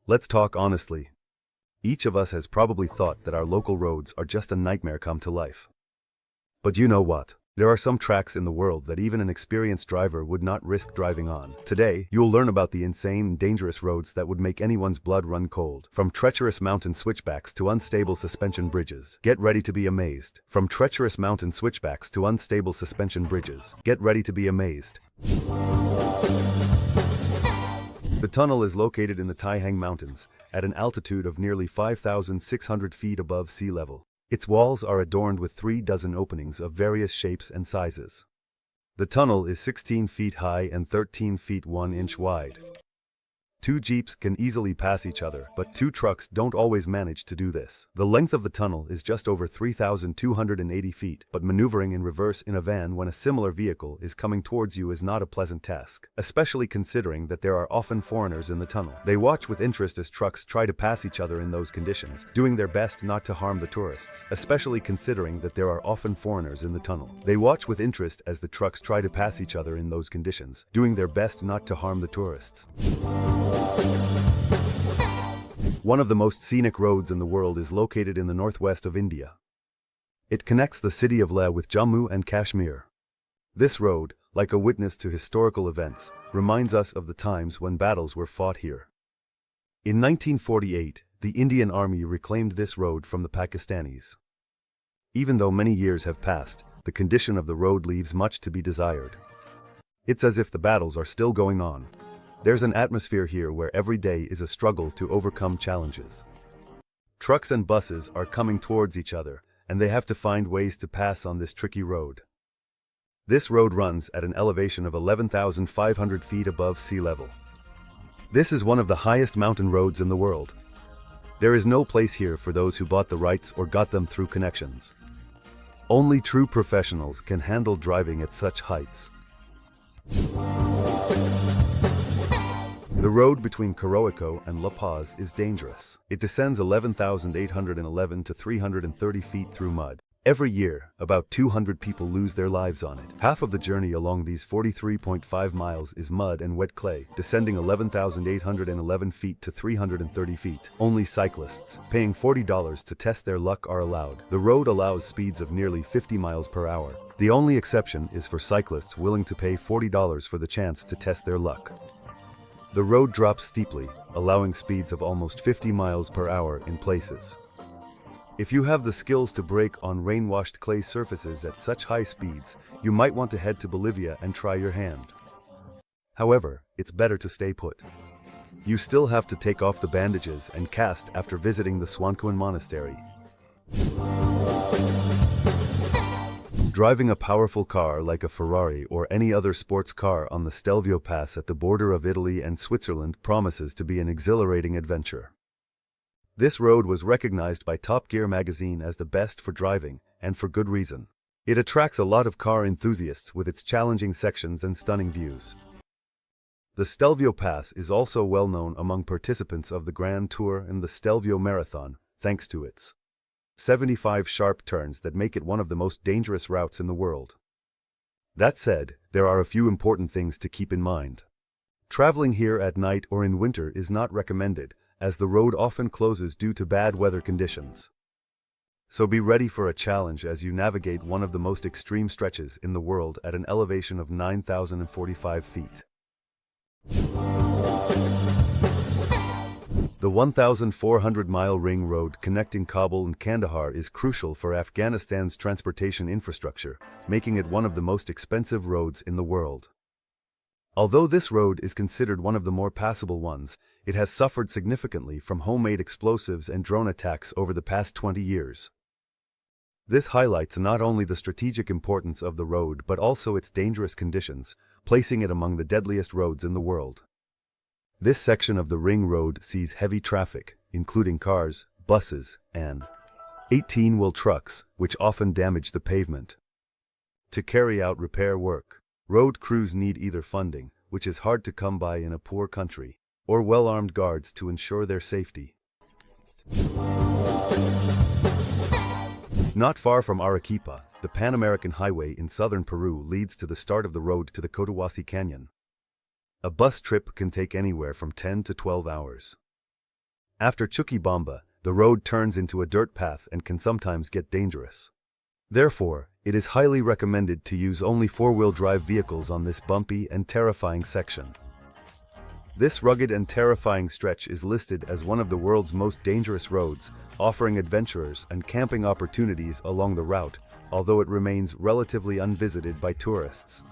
Let's talk honestly. Each of us has probably thought that our local roads are just a nightmare come to life. But you know what? There are some tracks in the world that even an experienced driver would not risk driving on. Today, you'll learn about the insane and dangerous roads that would make anyone's blood run cold. From treacherous mountain switchbacks to unstable suspension bridges. Get ready to be amazed. From treacherous mountain switchbacks to unstable suspension bridges. Get ready to be amazed. The tunnel is located in the Taihang Mountains, at an altitude of nearly 5,600 feet above sea level. Its walls are adorned with 36 openings of various shapes and sizes. The tunnel is 16 feet high and 13 feet 1 inch wide. Two jeeps can easily pass each other, but two trucks don't always manage to do this. The length of the tunnel is just over 3,280 feet, but maneuvering in reverse in a van when a similar vehicle is coming towards you is not a pleasant task, especially considering that there are often foreigners in the tunnel. They watch with interest as trucks try to pass each other in those conditions, doing their best not to harm the tourists, especially considering that there are often foreigners in the tunnel. They watch with interest as the trucks try to pass each other in those conditions, doing their best not to harm the tourists. One of the most scenic roads in the world is located in the northwest of India. It connects the city of Leh with Jammu and Kashmir. This road, like a witness to historical events, reminds us of the times when battles were fought here. In 1948, the Indian Army reclaimed this road from the Pakistanis. Even though many years have passed, the condition of the road leaves much to be desired. It's as if the battles are still going on. There's an atmosphere here where every day is a struggle to overcome challenges. Trucks and buses are coming towards each other, and they have to find ways to pass on this tricky road. This road runs at an elevation of 11,500 feet above sea level. This is one of the highest mountain roads in the world. There is no place here for those who bought the rights or got them through connections. Only true professionals can handle driving at such heights. The road between Coroico and La Paz is dangerous. It descends 11,811 to 330 feet through mud. Every year, about 200 people lose their lives on it. Half of the journey along these 43.5 miles is mud and wet clay, descending 11,811 feet to 330 feet. Only cyclists, paying $40 to test their luck, are allowed. The road allows speeds of nearly 50 miles per hour. The only exception is for cyclists willing to pay $40 for the chance to test their luck. The road drops steeply, allowing speeds of almost 50 miles per hour in places. If you have the skills to brake on rain-washed clay surfaces at such high speeds, you might want to head to Bolivia and try your hand. However, it's better to stay put. You still have to take off the bandages and cast after visiting the Swankuan Monastery. Driving a powerful car like a Ferrari or any other sports car on the Stelvio Pass at the border of Italy and Switzerland promises to be an exhilarating adventure. This road was recognized by Top Gear magazine as the best for driving, and for good reason. It attracts a lot of car enthusiasts with its challenging sections and stunning views. The Stelvio Pass is also well known among participants of the Grand Tour and the Stelvio Marathon, thanks to its 75 sharp turns that make it one of the most dangerous routes in the world. That said, there are a few important things to keep in mind. Traveling here at night or in winter is not recommended, as the road often closes due to bad weather conditions. So be ready for a challenge as you navigate one of the most extreme stretches in the world at an elevation of 9,045 feet. The 1,400-mile ring road connecting Kabul and Kandahar is crucial for Afghanistan's transportation infrastructure, making it one of the most expensive roads in the world. Although this road is considered one of the more passable ones, it has suffered significantly from homemade explosives and drone attacks over the past 20 years. This highlights not only the strategic importance of the road but also its dangerous conditions, placing it among the deadliest roads in the world. This section of the ring road sees heavy traffic, including cars, buses, and 18-wheel trucks, which often damage the pavement. To carry out repair work, road crews need either funding, which is hard to come by in a poor country, or well-armed guards to ensure their safety. Not far from Arequipa, the Pan-American Highway in southern Peru leads to the start of the road to the Cotahuasi Canyon. A bus trip can take anywhere from 10 to 12 hours. After Chuquibamba, the road turns into a dirt path and can sometimes get dangerous. Therefore, it is highly recommended to use only four-wheel drive vehicles on this bumpy and terrifying section. This rugged and terrifying stretch is listed as one of the world's most dangerous roads, offering adventurers and camping opportunities along the route, although it remains relatively unvisited by tourists.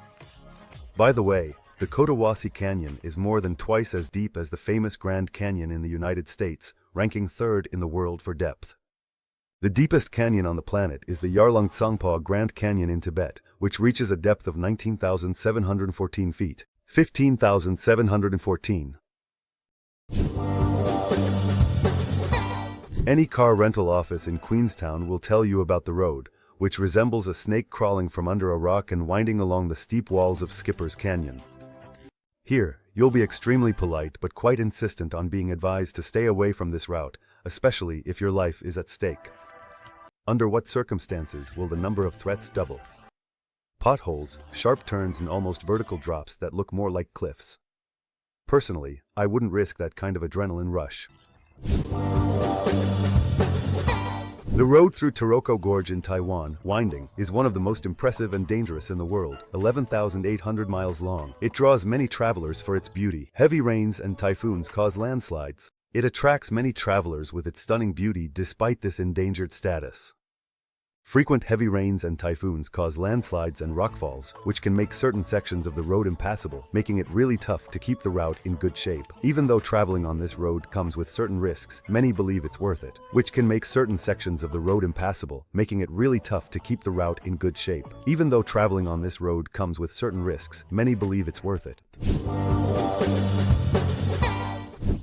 By the way, the Cotahuasi Canyon is more than twice as deep as the famous Grand Canyon in the United States, ranking third in the world for depth. The deepest canyon on the planet is the Yarlung Tsangpa Grand Canyon in Tibet, which reaches a depth of 19,714 feet, 15,714. Any car rental office in Queenstown will tell you about the road, which resembles a snake crawling from under a rock and winding along the steep walls of Skipper's Canyon. Here, you'll be extremely polite but quite insistent on being advised to stay away from this route, especially if your life is at stake. Under what circumstances will the number of threats double? Potholes, sharp turns and almost vertical drops that look more like cliffs. Personally, I wouldn't risk that kind of adrenaline rush. The road through Taroko Gorge in Taiwan, winding, is one of the most impressive and dangerous in the world, 11,800 miles long. It draws many travelers for its beauty. Heavy rains and typhoons cause landslides. It attracts many travelers with its stunning beauty despite this endangered status. Frequent heavy rains and typhoons cause landslides and rockfalls, which can make certain sections of the road impassable, making it really tough to keep the route in good shape. Even though traveling on this road comes with certain risks, many believe it's worth it, which can make certain sections of the road impassable, making it really tough to keep the route in good shape. Even though traveling on this road comes with certain risks, many believe it's worth it.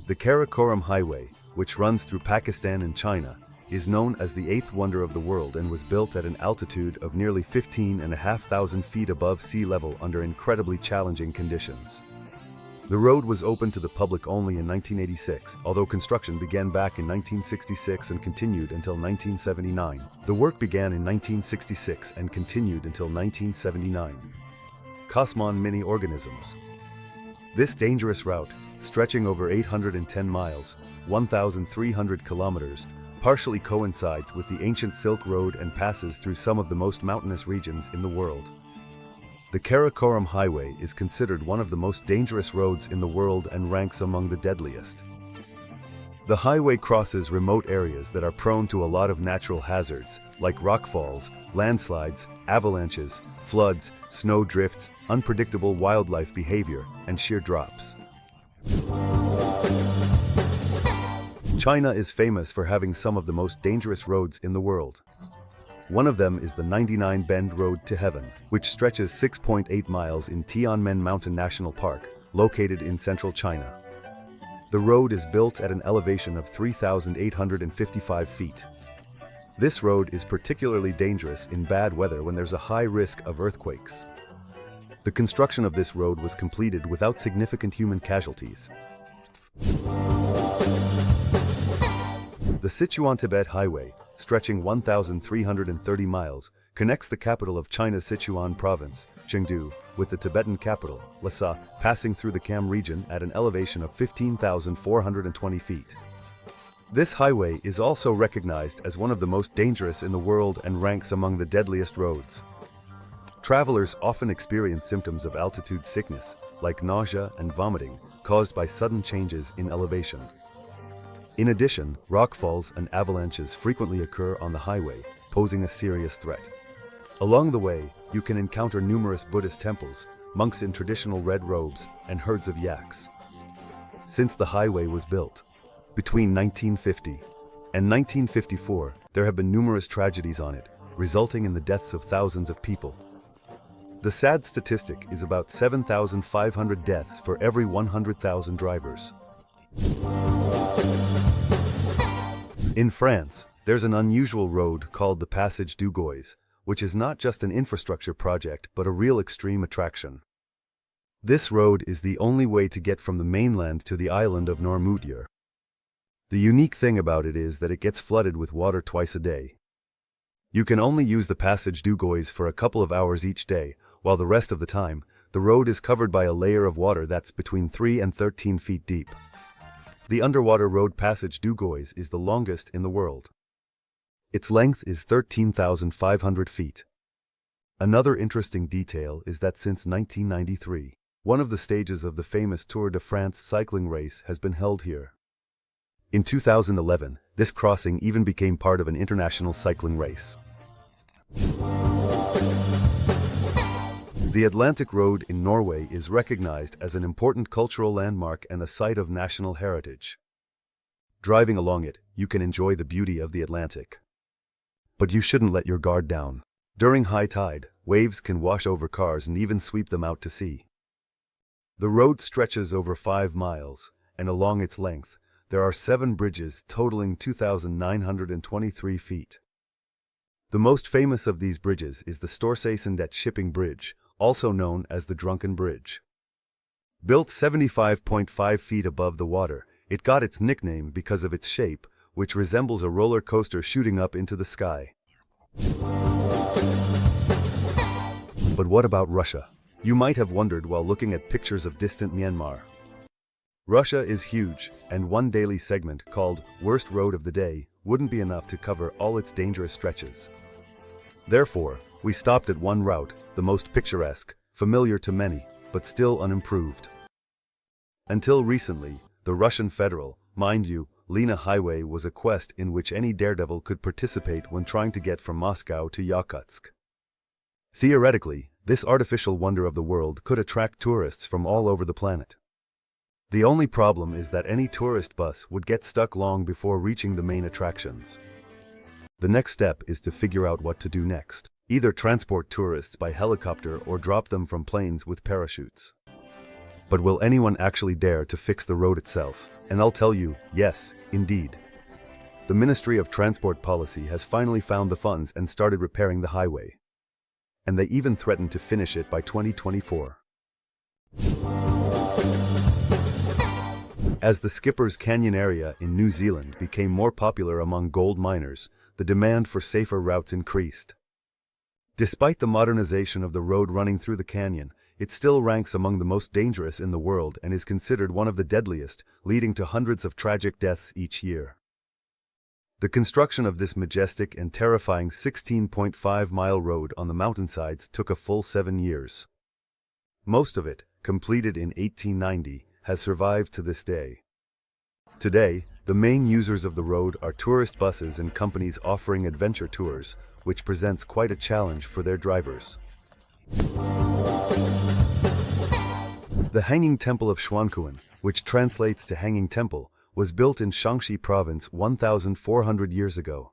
The Karakoram Highway, which runs through Pakistan and China, is known as the eighth wonder of the world and was built at an altitude of nearly 15,500 feet above sea level under incredibly challenging conditions. The road was open to the public only in 1986, although construction began back in 1966 and continued until 1979. The work began in 1966 and continued until 1979. Kosmon mini-organisms. This dangerous route, stretching over 810 miles, 1,300 kilometers, partially coincides with the ancient Silk Road and passes through some of the most mountainous regions in the world. The Karakoram Highway is considered one of the most dangerous roads in the world and ranks among the deadliest. The highway crosses remote areas that are prone to a lot of natural hazards, like rockfalls, landslides, avalanches, floods, snow drifts, unpredictable wildlife behavior, and sheer drops. China is famous for having some of the most dangerous roads in the world. One of them is the 99 Bend Road to Heaven, which stretches 6.8 miles in Tianmen Mountain National Park, located in central China. The road is built at an elevation of 3,855 feet. This road is particularly dangerous in bad weather when there's a high risk of earthquakes. The construction of this road was completed without significant human casualties. The Sichuan-Tibet Highway, stretching 1,330 miles, connects the capital of China's Sichuan province, Chengdu, with the Tibetan capital, Lhasa, passing through the Kham region at an elevation of 15,420 feet. This highway is also recognized as one of the most dangerous in the world and ranks among the deadliest roads. Travelers often experience symptoms of altitude sickness, like nausea and vomiting, caused by sudden changes in elevation. In addition, rockfalls and avalanches frequently occur on the highway, posing a serious threat. Along the way, you can encounter numerous Buddhist temples, monks in traditional red robes, and herds of yaks. Since the highway was built, between 1950 and 1954, there have been numerous tragedies on it, resulting in the deaths of thousands of people. The sad statistic is about 7,500 deaths for every 100,000 drivers. In France, there's an unusual road called the Passage du Gois, which is not just an infrastructure project but a real extreme attraction. This road is the only way to get from the mainland to the island of Noirmoutier. The unique thing about it is that it gets flooded with water twice a day. You can only use the Passage du Gois for a couple of hours each day, while the rest of the time, the road is covered by a layer of water that's between 3 and 13 feet deep. The underwater road passage Dugois is the longest in the world. Its length is 13,500 feet. Another interesting detail is that since 1993, one of the stages of the famous Tour de France cycling race has been held here. In 2011, this crossing even became part of an international cycling race. The Atlantic Road in Norway is recognized as an important cultural landmark and a site of national heritage. Driving along it, you can enjoy the beauty of the Atlantic. But you shouldn't let your guard down. During high tide, waves can wash over cars and even sweep them out to sea. The road stretches over 5 miles, and along its length, there are 7 bridges totaling 2,923 feet. The most famous of these bridges is the Storseisundet shipping bridge, also known as the Drunken Bridge. Built 75.5 feet above the water, it got its nickname because of its shape, which resembles a roller coaster shooting up into the sky. But what about Russia? You might have wondered while looking at pictures of distant Myanmar. Russia is huge, and one daily segment called Worst Road of the Day wouldn't be enough to cover all its dangerous stretches. Therefore, we stopped at one route, the most picturesque, familiar to many, but still unimproved. Until recently, the Russian Federal, mind you, Lena Highway was a quest in which any daredevil could participate when trying to get from Moscow to Yakutsk. Theoretically, this artificial wonder of the world could attract tourists from all over the planet. The only problem is that any tourist bus would get stuck long before reaching the main attractions. The next step is to figure out what to do next. Either transport tourists by helicopter or drop them from planes with parachutes. But will anyone actually dare to fix the road itself? And I'll tell you, yes, indeed. The Ministry of Transport Policy has finally found the funds and started repairing the highway. And they even threatened to finish it by 2024. As the Skipper's Canyon area in New Zealand became more popular among gold miners, the demand for safer routes increased. Despite the modernization of the road running through the canyon, it still ranks among the most dangerous in the world and is considered one of the deadliest, leading to hundreds of tragic deaths each year. The construction of this majestic and terrifying 16.5-mile road on the mountainsides took a full 7 years. Most of it, completed in 1890, has survived to this day. Today, the main users of the road are tourist buses and companies offering adventure tours, which presents quite a challenge for their drivers. The Hanging Temple of Xuankuan, which translates to Hanging Temple, was built in Shaanxi Province 1,400 years ago.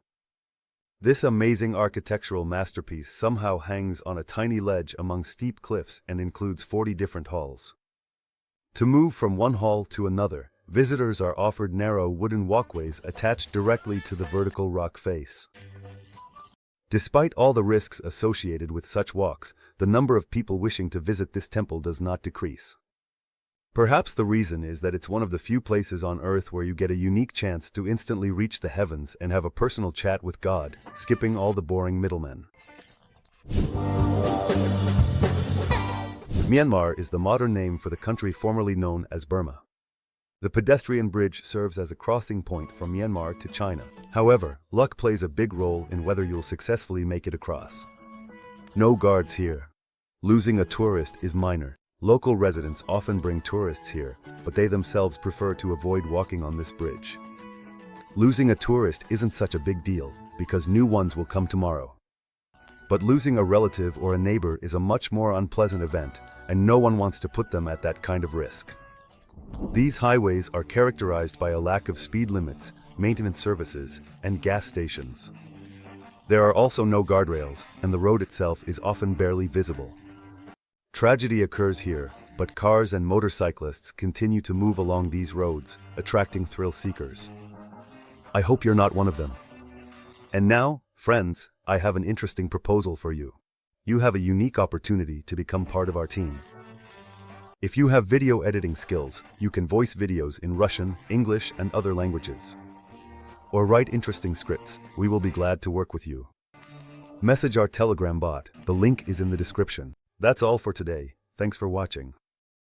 This amazing architectural masterpiece somehow hangs on a tiny ledge among steep cliffs and includes 40 different halls. To move from one hall to another, visitors are offered narrow wooden walkways attached directly to the vertical rock face. Despite all the risks associated with such walks, the number of people wishing to visit this temple does not decrease. Perhaps the reason is that it's one of the few places on Earth where you get a unique chance to instantly reach the heavens and have a personal chat with God, skipping all the boring middlemen. Myanmar is the modern name for the country formerly known as Burma. The pedestrian bridge serves as a crossing point from Myanmar to China. However, luck plays a big role in whether you'll successfully make it across. No guards here. Losing a tourist is minor. Local residents often bring tourists here, but they themselves prefer to avoid walking on this bridge. Losing a tourist isn't such a big deal, because new ones will come tomorrow. But losing a relative or a neighbor is a much more unpleasant event, and no one wants to put them at that kind of risk. These highways are characterized by a lack of speed limits, maintenance services, and gas stations. There are also no guardrails, and the road itself is often barely visible. Tragedy occurs here, but cars and motorcyclists continue to move along these roads, attracting thrill seekers. I hope you're not one of them. And now, friends, I have an interesting proposal for you. You have a unique opportunity to become part of our team. If you have video editing skills, you can voice videos in Russian, English, and other languages. Or write interesting scripts. We will be glad to work with you. Message our Telegram bot. The link is in the description. That's all for today. Thanks for watching.